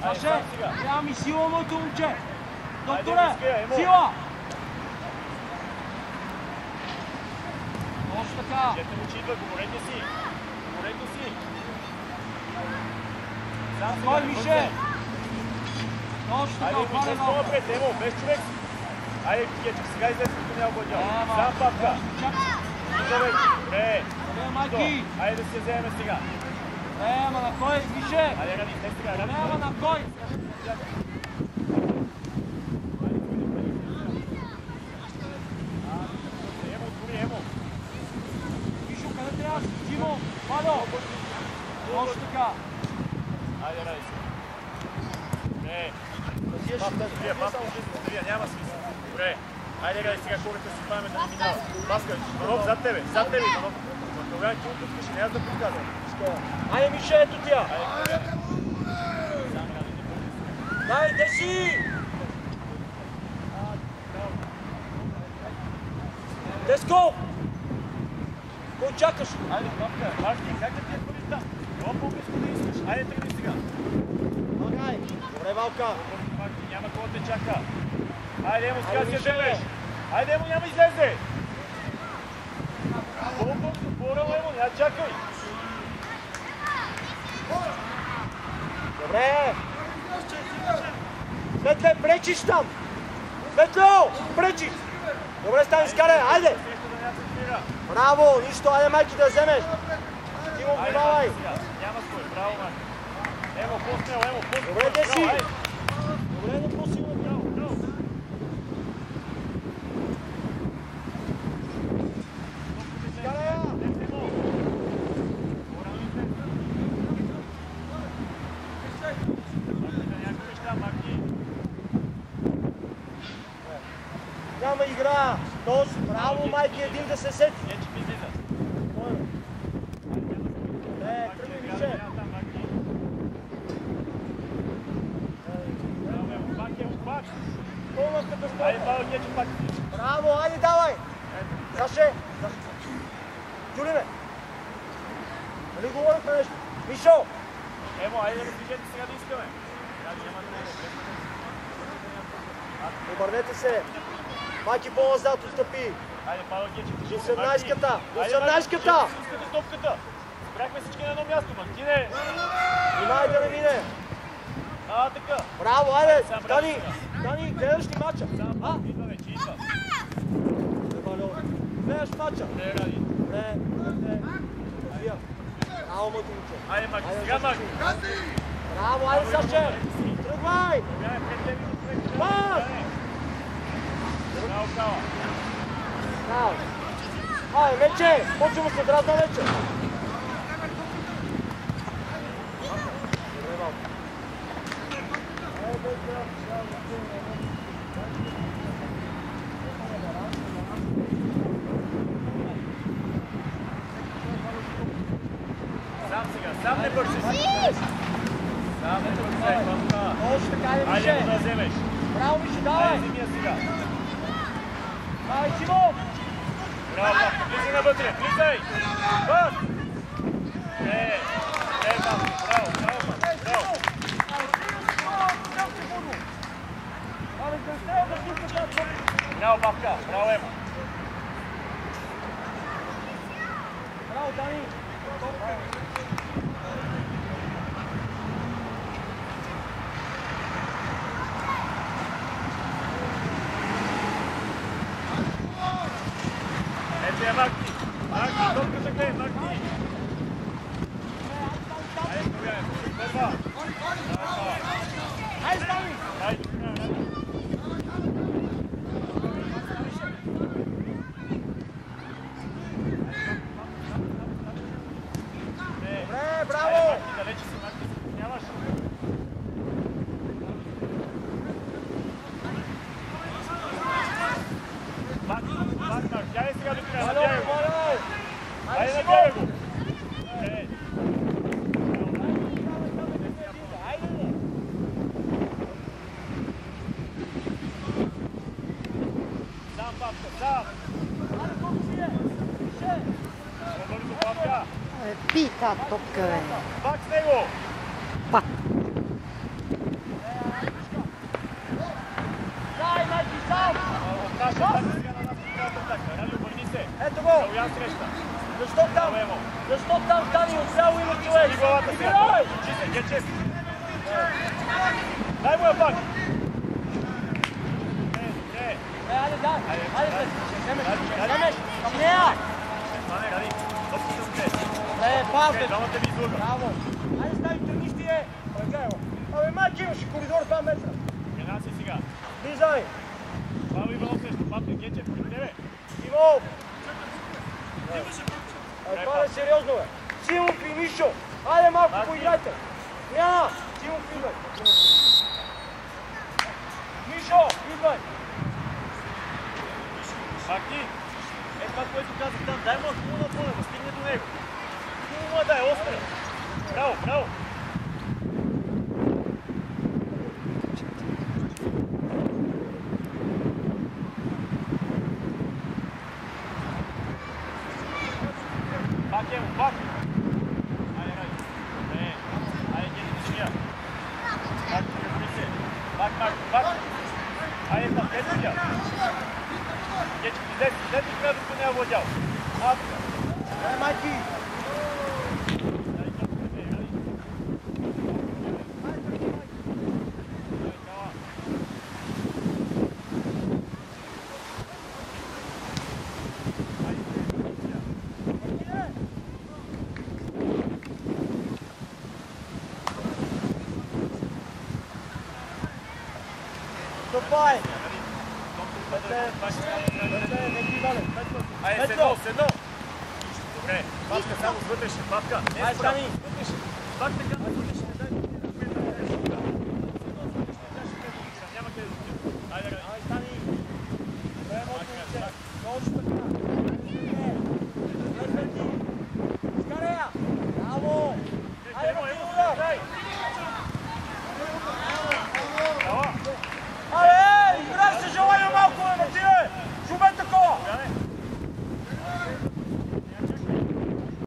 Саше, трябва ми сила, моето момче. Докторе, сила! Точно така. Чете му, че идва, говорете си. Говорете си. Кой, Мише? Точно така, Айде, Мише, сто напред, Емо, без човек. Айде, Кечек, сега излез, като няма бъдял. Сам папка. Добре. Добре, майки. Айде да се вземе сега. Ама на кой, Мише? Айде, ради, не сега, ради. Ама на кой? Емо, отвори, Емо. Мишо, къде трябва? Тимо, Вадо. Точно така. Айде, ради се. Добре. Папка, няма смисъл. Добре. Айде, ради сега хората си паме да не минава. Паска, Иванов, зад тебе, Иванов. Тогава ти отпускаш, не аз да подказвам. Айде, Мише, ето тя. Дай, де си? Let's go! Кой чакаш? Айде, папка, Марти, как да ти е ходи там? Това по-близко да искаш. Айде, тръгни сега. Магай! Добре, Валка. Марти, няма кой да те чака. Айде, Емо, сега се вземеш. Айде, Емо, няма излезе. По-бързо, по-рано, Емо, няма чакай. Добре! Светле, пречиш там! Светло, пречиш! Добре, стани, скаре, айде! Браво, нищо, айде майки да вземеш! Ти му внимавай! Няма ской, браво, Марти. Емо, по-смело, Емо, по-смело. Добре, де си? Добре, не по-силно, браво! Скаре я! Няма игра! Тош, браво, майки, един да се сети! Не, че ми излиза. Тръгни, Мише! Пълна катастрофа! Айде, Павел, Гече пак. Браво, айде, давай! Саше! Чули ме! Нали говорихме нещо? Мишо! Емо, айде да движете сега да искаме. Обърнете се! Майки по-назад отстъпи! Айде, Павел, Гече, До 18-ката! До 18-ката! Искате топката! Спряхме всички на едно място, Мартине! Внимай да не мине! Така! Браво, айде! Стани! Стани, гледаш ли мача? Идва вече, идва. Гледаш мача? Не, ради. Не. Браво, моето момче! Айде, Маки, сега, Маки! Браво, айде, Саше! Тръгвай! Пас! Браво, Кала! Браво! Ай, вече! Почваме се дразна вече! Сам сега, сам не бързай! Сам не бързай, памка! Точно така, Айде, Мише! Емо, да вземеш! Браво, Мише, давай! Айде, вземи я сега! Ай, Симо! Браво, папка, влизай навътре, влизай! Път! Папка, браво, браво, папка, браво! Браво, папка, браво, Емо! Браво, Дани! Ето я, Марти! Марти, топката гледай, Марти! Айде, тогава, първа! Айде, Дани! Айде, тогава, Добре, браво! Марти, далече си, Марти, се нямаш. Марти, тягай сега до края, натягай го. Айде, натягай го. Сам, папка, сам. По-бързо, папка. Пита топка, бе. Пак с него. Пак. Защо там стани отцяло има човек? Играй! Чисти, Гечев! Дай му я пак! Айде, да! Айде, вземеш! Към нея! Стане, ради! Топките му те! Павле! Двамата ви излъга! Браво! Айде, стави тръгниш ти е! Абе, майки имаше коридор 2 метра! Една си сега! Влизай! Павел Иванов срещу Павле Гечев, при тебе! Иво! Това е сериозно, бе! Симов и Мишо! Айде малко поиграйте! Няма! Симов, идвай! Мишо, идвай! Марти! Е това, което казах там, дай му хубаво на поле, стигне до него! Хубаво да е, остре! Браво, браво! Пак е, пак! Айде, рай! Айде, гени до сега! Пак, пребори се! Пак, пак! Айде, там, ето сега! Гечев, излез и трябва да не е владял! Ай, майки! Стопай! Айде, седно! Добре, папка само с вътрешен, папка! Айде, стани! Пак така, вътрешен!